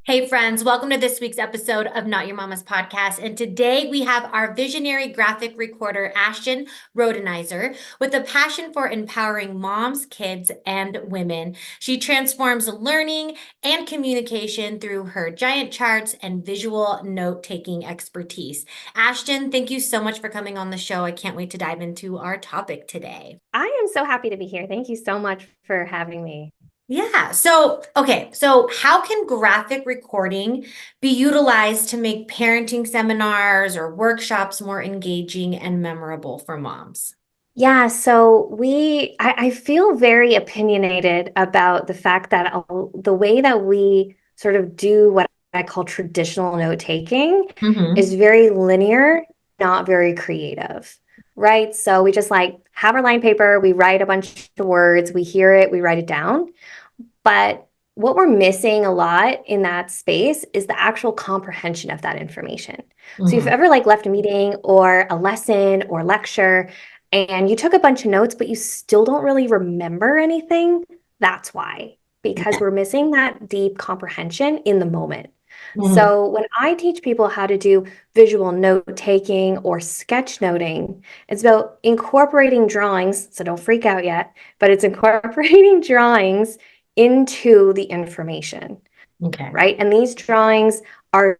Hey friends, welcome to this week's episode of Not Your Mama's Podcast. And today we have our visionary graphic recorder, Ashton Rodenizer, with a passion for empowering moms, kids, and women. She transforms learning and communication through her giant charts and visual note-taking expertise. Ashton, thank you so much for coming on the show. I can't wait to dive into our topic today. I am so happy to be here. Thank you so much for having me. Yeah. So how can graphic recording be utilized to make parenting seminars or workshops more engaging and memorable for moms? Yeah, I feel very opinionated about the fact that the way that we sort of do what I call traditional note taking Mm-hmm. is very linear, not very creative, right? So we just like have our line paper, we write a bunch of words, we hear it, we write it down. But what we're missing a lot in that space is the actual comprehension of that information. So if Mm-hmm. you've ever like left a meeting or a lesson or lecture and you took a bunch of notes, but you still don't really remember anything, that's why, because we're missing that deep comprehension in the moment. Mm-hmm. So when I teach people how to do visual note taking or sketchnoting, it's about incorporating drawings. So don't freak out yet, but it's incorporating drawings into the information, Okay. right? And these drawings are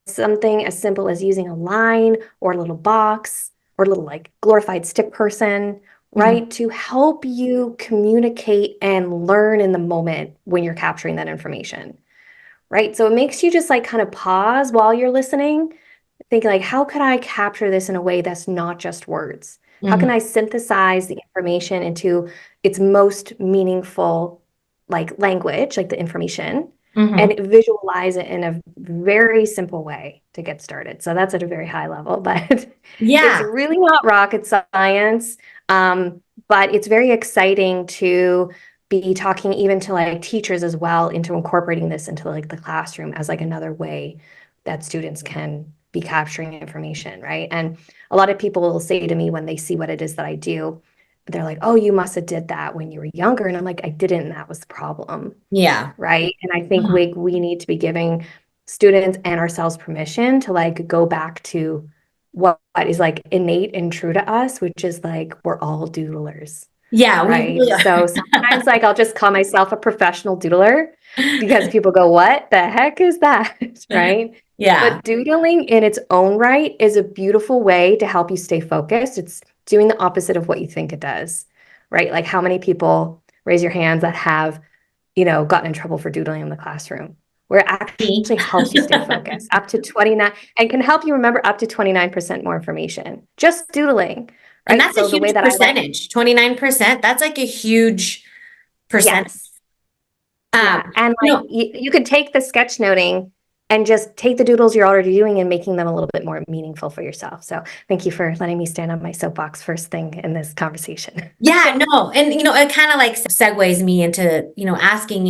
something as simple as using a line or a little box or a little like glorified stick person, Mm-hmm. right? To help you communicate and learn in the moment when you're capturing that information, right? So it makes you just like kind of pause while you're listening, think like, how could I capture this in a way that's not just words? How can Mm-hmm. I synthesize the information into its most meaningful like language, like the information, Mm-hmm. and visualize it in a very simple way to get started. So that's at a very high level, but it's Yeah. really not rocket science. But it's very exciting to be talking even to like teachers as well into incorporating this into like the classroom as like another way that students can be capturing information, right? And a lot of people will say to me when they see what it is that I do, they're like, "Oh, you must have did that when you were younger." And I'm like, "I didn't, and that was the problem." Yeah. Right? And I think Mhm. we need to be giving students and ourselves permission to like go back to what is like innate and true to us, which is like we're all doodlers, Yeah, we right? really So sometimes like I'll just call myself a professional doodler because are. people go, "What the heck is that?" Right? Yeah. But doodling in its own right is a beautiful way to help you stay focused. It's doing the opposite of what you think it does, right? Like how many people raise your hands that have, gotten in trouble for doodling in the classroom, where it Me. actually helps you stay focused up to 29 and can help you remember up to 29% more information. Just doodling, And right? that's a So the way huge that I like, percentage. 29%. That's like a huge percentage. yes. Um, Yeah. And you like know, you could take the sketchnoting and just take the doodles you're already doing and making them a little bit more meaningful for yourself. So thank you for letting me stand on my soapbox first thing in this conversation. yeah, no. And it kind of like segues me into, asking,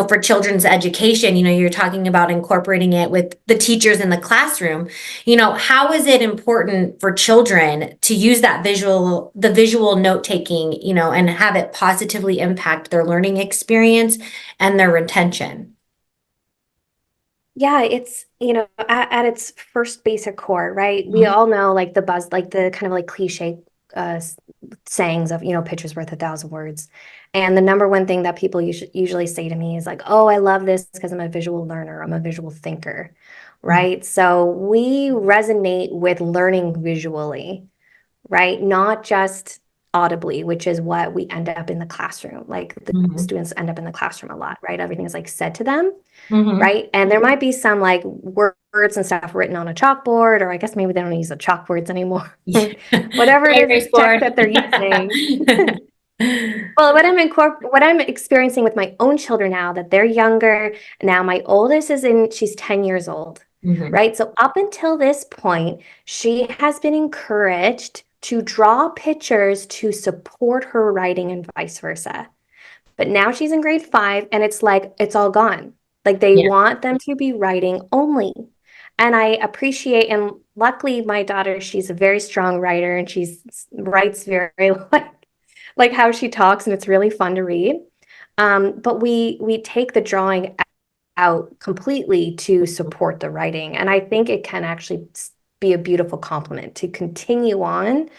for children's education, you're talking about incorporating it with the teachers in the classroom. How is it important for children to use the visual note taking, and have it positively impact their learning experience and their retention? Yeah, it's, at its first basic core, right? We Mhm. all know like the buzz, like the kind of like cliche uh, s- sayings of, pictures worth a thousand words. And the number one thing that people usually say to me is like, oh, I love this because I'm a visual learner, I'm a visual thinker, right? So we resonate with learning visually, right? Not just audibly, which is what we end up in the classroom. Like the Mhm. students end up in the classroom a lot, right? Everything is like said to them, Mhm. right? And there might be some like words and stuff written on a chalkboard, or I guess maybe they don't use the chalkboards anymore. Yeah. Whatever it is, Erase the tech board. that they're using. Well, what I'm experiencing with my own children now that they're younger, now my oldest she's 10 years old, Mhm. right? So up until this point, she has been encouraged to draw pictures to support her writing and vice versa. But now she's in grade 5 and it's like it's all gone. Like they Yeah. want them to be writing only. And I appreciate, and luckily my daughter, she's a very strong writer and she's writes very like how she talks and it's really fun to read. But we take the drawing out completely to support the writing. And I think it can actually be a beautiful complement to continue on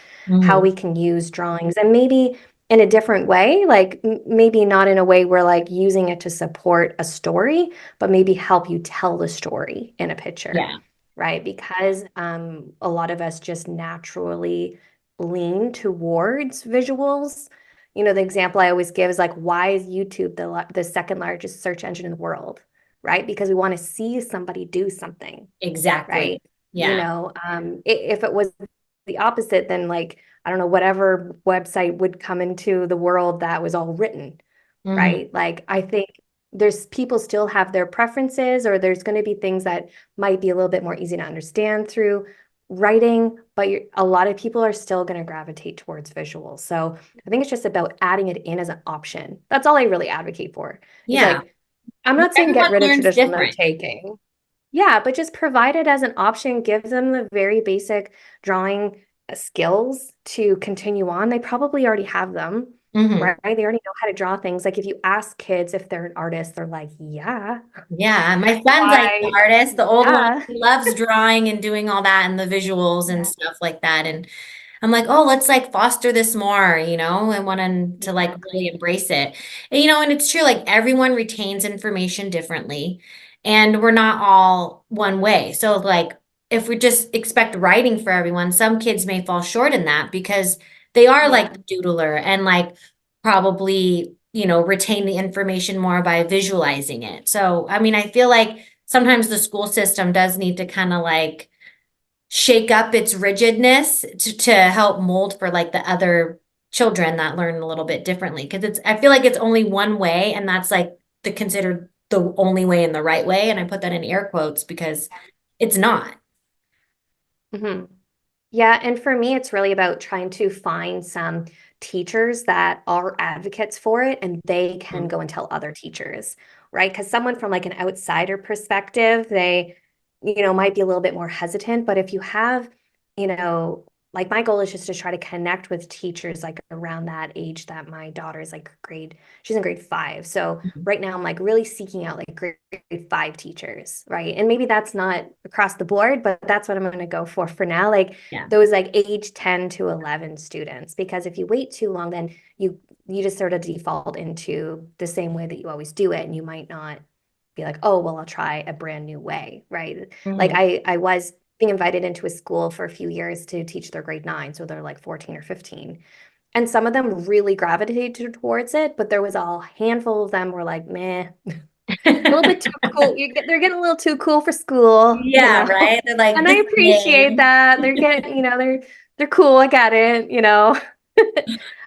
how Mhm. we can use drawings and maybe in a different way, like maybe not in a way where like using it to support a story, but maybe help you tell the story in a picture, Yeah. right? Because a lot of us just naturally lean towards visuals. You know, the example I always give is like, why is YouTube the second largest search engine in the world? Right? Because we want to see somebody do something, Exactly. right? Yeah. If it was the opposite, then like, I don't know, whatever website would come into the world that was all written, Hmm. right? Like, I think there's people still have their preferences, or there's going to be things that might be a little bit more easy to understand through writing, but a lot of people are still going to gravitate towards visuals. So I think it's just about adding it in as an option. That's all I really advocate for. Is Yeah. like, I'm not saying Everyone get rid of learns traditional note different. taking. Yeah, but just provide it as an option, give them the very basic drawing skills to continue on. They probably already have them, Hmm. right? They already know how to draw things. Like if you ask kids if they're an artist, they're like, yeah, Yeah, my son's like the why? artist, the old one. Yeah. He loves drawing and doing all that and the visuals and Yeah. stuff like that. And I'm like, oh, let's like foster this more, I want him to like really Exactly. embrace it. And, and it's true, like everyone retains information differently, and we're not all one way. So, like, if we just expect writing for everyone, some kids may fall short in that because they are like Yeah. the doodler and like probably, retain the information more by visualizing it. So, I mean, I feel like sometimes the school system does need to kind of like shake up its rigidness to help mold for like the other children that learn a little bit differently. Because I feel like it's only one way, and that's like the considered the only way and the right way. And I put that in air quotes because it's not. Hmm. Yeah, and for me, it's really about trying to find some teachers that are advocates for it and they can Mhm. go and tell other teachers, right? Because someone from like an outsider perspective, they, might be a little bit more hesitant. But if you have, you know, like my goal is just to try to connect with teachers like around that age that my daughter is like she's in grade 5. So right now I'm like really seeking out like grade 5 teachers, right? And maybe that's not across the board, but that's what I'm going to go for now. Like Yeah. those like age 10 to 11 students, because if you wait too long, then you just sort of default into the same way that you always do it, and you might not be like, oh well, I'll try a brand new way, right? Like Mhm. I was being invited into a school for a few years to teach their grade 9, so they're like 14 or 15, and some of them really gravitated towards it, but there was a handful of them were like, meh, a little bit too cool. They're getting a little too cool for school. Yeah, right. They're like, And I this appreciate game. that. They're getting, they're cool. I got it.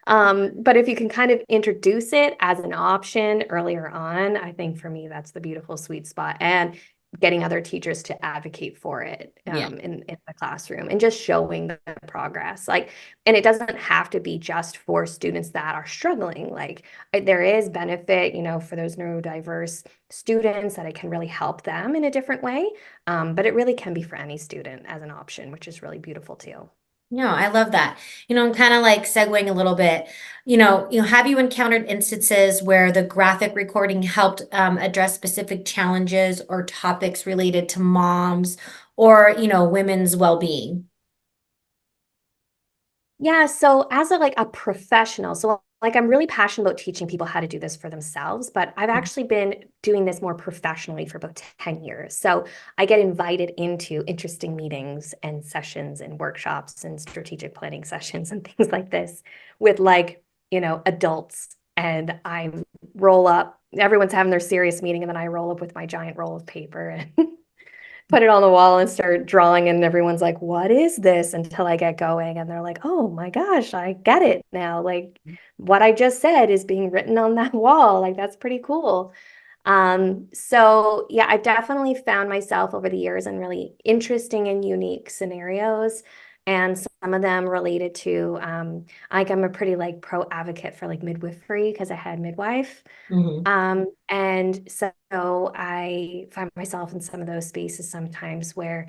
But if you can kind of introduce it as an option earlier on, I think for me that's the beautiful sweet spot. And getting other teachers to advocate for it Yeah. in the classroom and just showing the progress. Like, and it doesn't have to be just for students that are struggling. Like, there is benefit, for those neurodiverse students that it can really help them in a different way. But it really can be for any student as an option, which is really beautiful too. No, I love that. I'm kind of like segueing a little bit. Have you encountered instances where the graphic recording helped address specific challenges or topics related to moms or, women's well-being? Yeah, so as a professional, so like I'm really passionate about teaching people how to do this for themselves, but I've actually been doing this more professionally for about 10 years. So I get invited into interesting meetings and sessions and workshops and strategic planning sessions and things like this with like, adults. And I roll up, everyone's having their serious meeting, and then I roll up with my giant roll of paper and put it on the wall and start drawing, and everyone's like, what is this, until I get going and they're like, oh my gosh, I get it now. Like what I just said is being written on that wall. Like that's pretty cool. So yeah, I've definitely found myself over the years in really interesting and unique scenarios, and some of them related to like I'm a pretty like pro advocate for like midwifery because I had midwife. Hmm. And so I find myself in some of those spaces sometimes where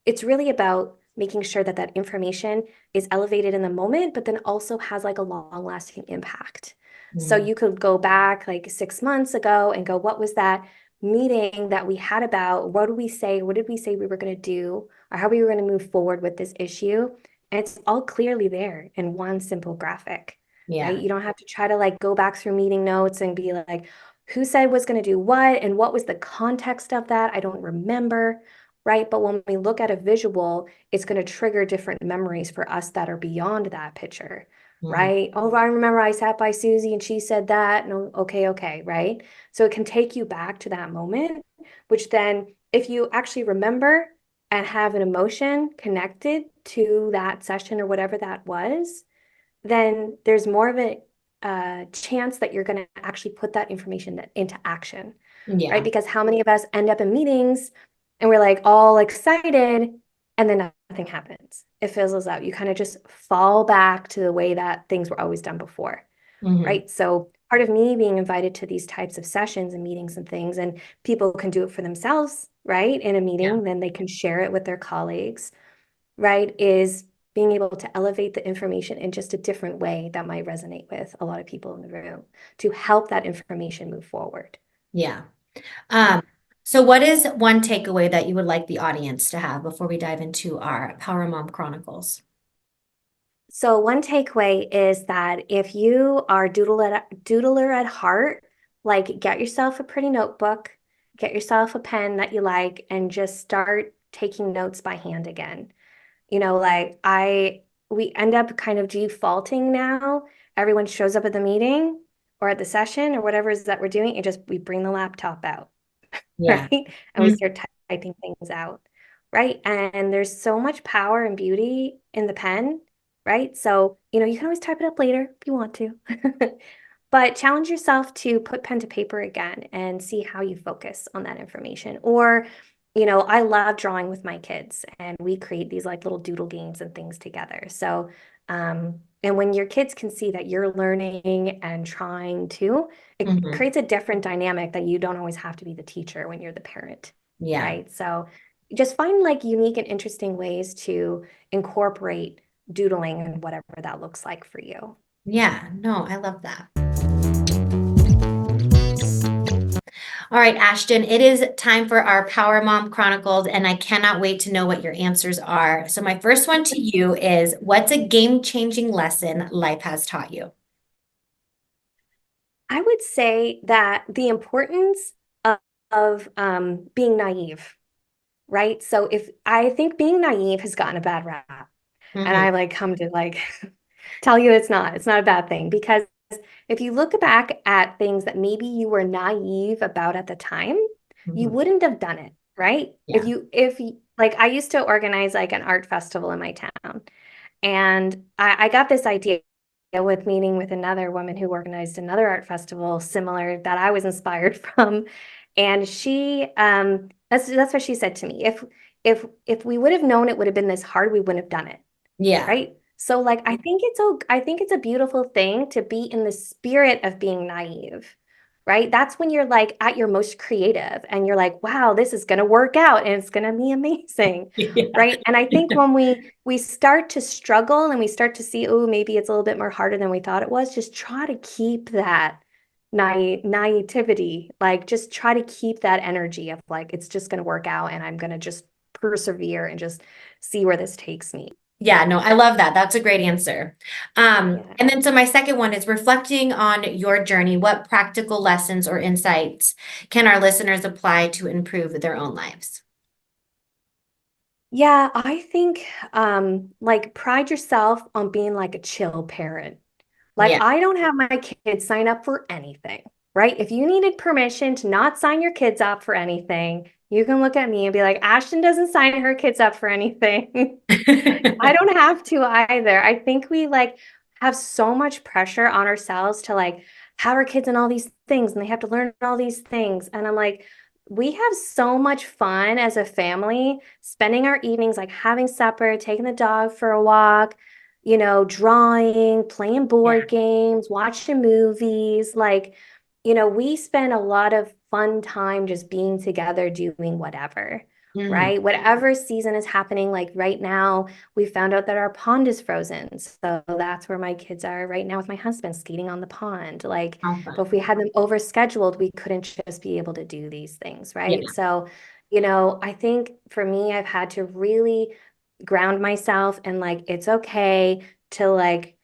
it's really about making sure that that information is elevated in the moment, but then also has like a long lasting impact. So Hmm. you could go back like 6 months ago and go, what was that meeting that we had about what did we say, what did we say we were going to do, or how we were going to move forward with this issue. And it's all clearly there in one simple graphic, right? Yeah. You don't have to try to like go back through meeting notes and be like, who said was going to do what and what was the context of that? I don't remember, right? But when we look at a visual, it's going to trigger different memories for us that are beyond that picture, Mhm. right? Oh, I remember I sat by Susie and she said that. No, okay, right? So it can take you back to that moment, which then, if you actually remember and have an emotion connected to that session or whatever that was, then there's more of a chance that you're going to actually put that information into action, right? Yeah. Because how many of us end up in meetings and we're like all excited and then nothing happens? It fizzles out. You kind of just fall back to the way that things were always done before, Hmm. right? So part of me being invited to these types of sessions and meetings and things, and people can do it for themselves, right? In a Yeah. meeting, then they can share it with their colleagues, right? Is being able to elevate the information in just a different way that might resonate with a lot of people in the room to help that information move forward. Yeah. Yeah. Um, so what is one takeaway that you would like the audience to have before we dive into our Power Mom Chronicles? So one takeaway is that if you are doodler at heart, like get yourself a pretty notebook, get yourself a pen that you like, and just start taking notes by hand again. Like we end up kind of defaulting now. Everyone shows up at the meeting or at the session or whatever it is that we're doing, and just we bring the laptop out, Yeah. right? And we Mhm. start typing things out, right? And there's so much power and beauty in the pen, right? So, you can always type it up later if you want to. But challenge yourself to put pen to paper again and see how you focus on that information. Or, I love drawing with my kids and we create these like little doodle games and things together. So, and when your kids can see that you're learning and trying to, it Mhm. creates a different dynamic that you don't always have to be the teacher when you're the parent, Yeah. right? So just find like unique and interesting ways to incorporate doodling and whatever that looks like for you. Yeah. No, I love that. All right, Ashton, it is time for our Power Mom Chronicles, and I cannot wait to know what your answers are. So, my first one to you is, what's a game-changing lesson life has taught you? I would say that the importance of being naive, right? So if I think being naive has gotten a bad rap, and Hmm. I like come to like tell you it's not a bad thing because if you look back at things that maybe you were naive about at the time, you Hmm. wouldn't have done it, right? Yeah. If you like I used to organize like an art festival in my town. And I got this idea with meeting with another woman who organized another art festival similar that I was inspired from. And that's what she said to me. If we would have known it would have been this hard, we wouldn't have done it, Yeah. right? So like I think it's a beautiful thing to be in the spirit of being naive, right? That's when you're like at your most creative and you're like, wow, this is gonna work out and it's gonna be amazing, Yeah. right? And I think when we start to struggle and we start to see, oh, maybe it's a little bit more harder than we thought it was, just try to keep that naivety, like just try to keep that energy of like it's just gonna work out and I'm gonna just persevere and just see where this takes me. Yeah, no, I love that. That's a great answer. Yeah. And then so my second one is reflecting on your journey. What practical lessons or insights can our listeners apply to improve their own lives? Yeah, I think like pride yourself on being like a chill parent. Like Yeah. I don't have my kids sign up for anything, right? If you needed permission to not sign your kids up for anything, you can look at me and be like, Ashton doesn't sign her kids up for anything. I don't have to either. I think we like have so much pressure on ourselves to like have our kids in all these things and they have to learn all these things. And I'm like, we have so much fun as a family, spending our evenings like having supper, taking the dog for a walk, drawing, playing Yeah. board games, watching movies. Like, we spend a lot of fun time just being together, doing whatever. Mhm. right? Whatever season is happening, like right now, we found out that our pond is frozen. So that's where my kids are right now with my husband skating on the pond. Like, How but fun. if we had them overscheduled, we couldn't just be able to do these things, Yeah. right? So, I think for me, I've had to really ground myself and like, it's okay to like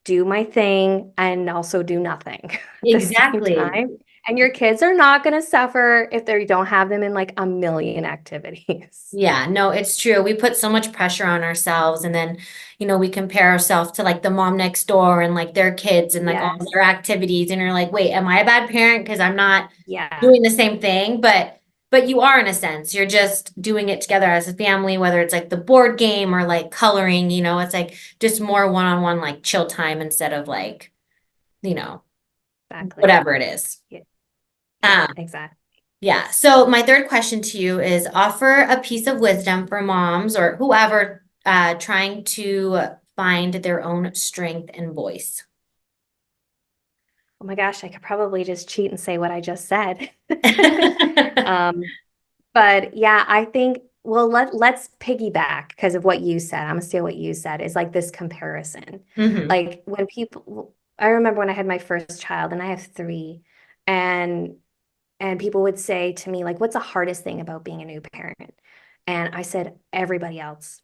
do my thing and also do nothing at the same Exactly. time. And your kids are not going to suffer if they don't have them in like a million activities. Yeah, no, it's true. We put so much pressure on ourselves and then, we compare ourselves to like the mom next door and like their kids and like all Yes. their activities and you're like, "Wait, am I a bad parent because I'm not Yeah, doing the same thing?" But you are in a sense. You're just doing it together as a family, whether it's like the board game or like coloring, it's like just more one-on-one like chill time instead of like, you know, exactly. whatever it is. Yeah, yeah, Um, exactly. Yeah. So my third question to you is offer a piece of wisdom for moms or whoever trying to find their own strength and voice. Oh my gosh, I could probably just cheat and say what I just said. Um, but yeah, I think, well, let's piggyback because of what you said. I'm gonna steal what you said is like this comparison. Hmm. Like when people, I remember when I had my first child and I have three, and people would say to me, like, what's the hardest thing about being a new parent? And I said, everybody else.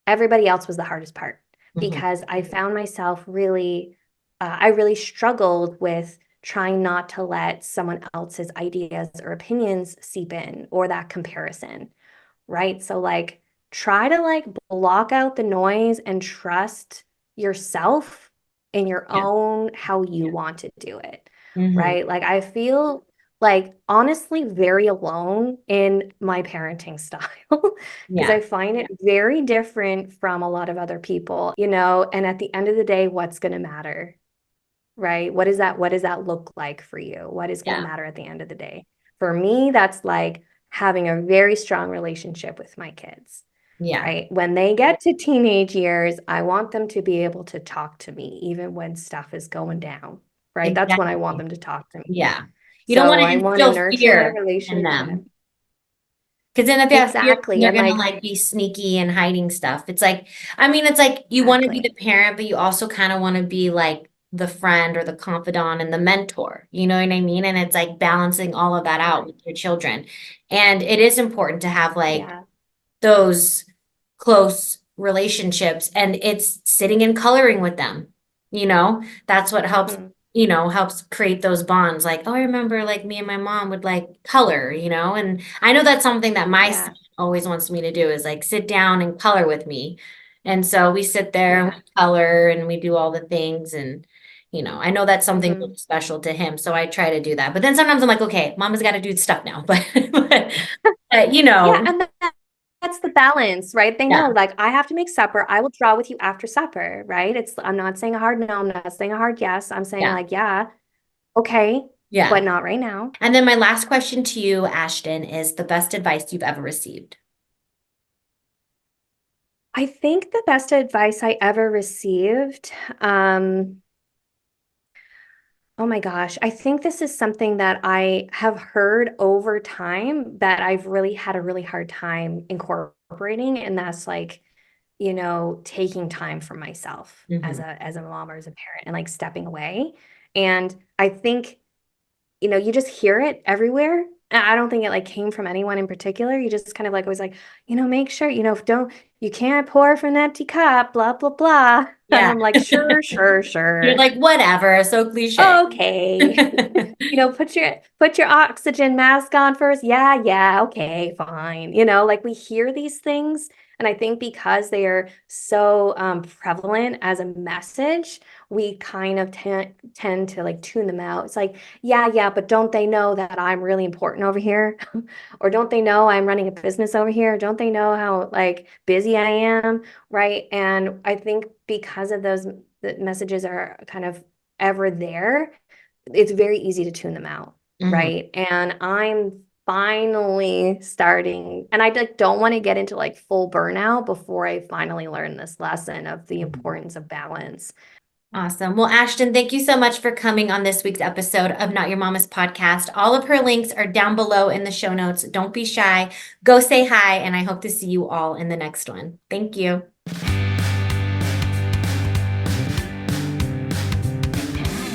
Everybody else was the hardest part Hmm. because I found myself really, I really struggled with trying not to let someone else's ideas or opinions seep in or that comparison, right? So, like, try to like block out the noise and trust yourself in your Yeah. own how you want to do it, Hmm. right? Like, I feel like honestly very alone in my parenting style because Yeah. I find it very different from a lot of other people, and at the end of the day, what's going to matter, right? What does that look like for you? What is going to Yeah. matter at the end of the day? For me, that's like having a very strong relationship with my kids, Yeah. right? When they get to teenage years, I want them to be able to talk to me even when stuff is going down, right? That's when I want Exactly. them to talk to me. Yeah. You don't So want to I want to instill nurture that fear in relationship. them. Because then if they have fear, Exactly. they're And gonna like, like be sneaky and hiding stuff. It's like you want to be the exactly. parent, but you also kind of want to be like the friend or the confidant and the mentor. You know what I mean? And it's like balancing all of that out Yeah. with your children. And it is important to have like Yeah. those close relationships and it's sitting and coloring with them. That's what helps, Mhm. helps create those bonds. Like, oh, I remember like me and my mom would like color, and I know that's something that my son Yeah. always wants me to do is like sit down and color with me. And so we sit there and Yeah. we color and we do all the things and I know that's something really Hmm. special to him, so I try to do that. But then sometimes I'm like, okay, mama's got to do stuff now. But Yeah. And that's the balance, right? They know, yeah, like, I have to make supper. I will draw with you after supper, right? I'm not saying a hard no. I'm not saying a hard yes. I'm saying, yeah, like, yeah, okay, yeah. but not right now. And then my last question to you, Ashton, is the best advice you've ever received. I think the best advice I ever received, um, oh my gosh, I think this is something that I have heard over time that I've really had a really hard time incorporating, and that's like, taking time for myself as Hmm. a mom or as a parent and like stepping away. And I think, you just hear it everywhere. And I don't think it like came from anyone in particular. You just kind of like always like, make sure, don't you can't pour from an empty cup, blah, blah, blah. And Yeah. I'm like, sure, sure, You're sure. like, whatever, so cliche. Okay. Put your oxygen mask on first. Yeah, yeah, okay, fine. Like we hear these things, and I think because they are so prevalent as a message, we kind of tend to like tune them out. It's like, yeah, yeah, but don't they know that I'm really important over here? Or don't they know I'm running a business over here? Don't they know how like busy I am? Right. And I think because of those the messages are kind of ever there, it's very easy to tune them out, Hmm. right? And I'm finally starting, and I like don't want to get into like full burnout before I finally learn this lesson of the importance of balance. Awesome. Well, Ashton, thank you so much for coming on this week's episode of Not Your Mama's Podcast. All of her links are down below in the show notes. Don't be shy. Go say hi, and I hope to see you all in the next one. Thank you.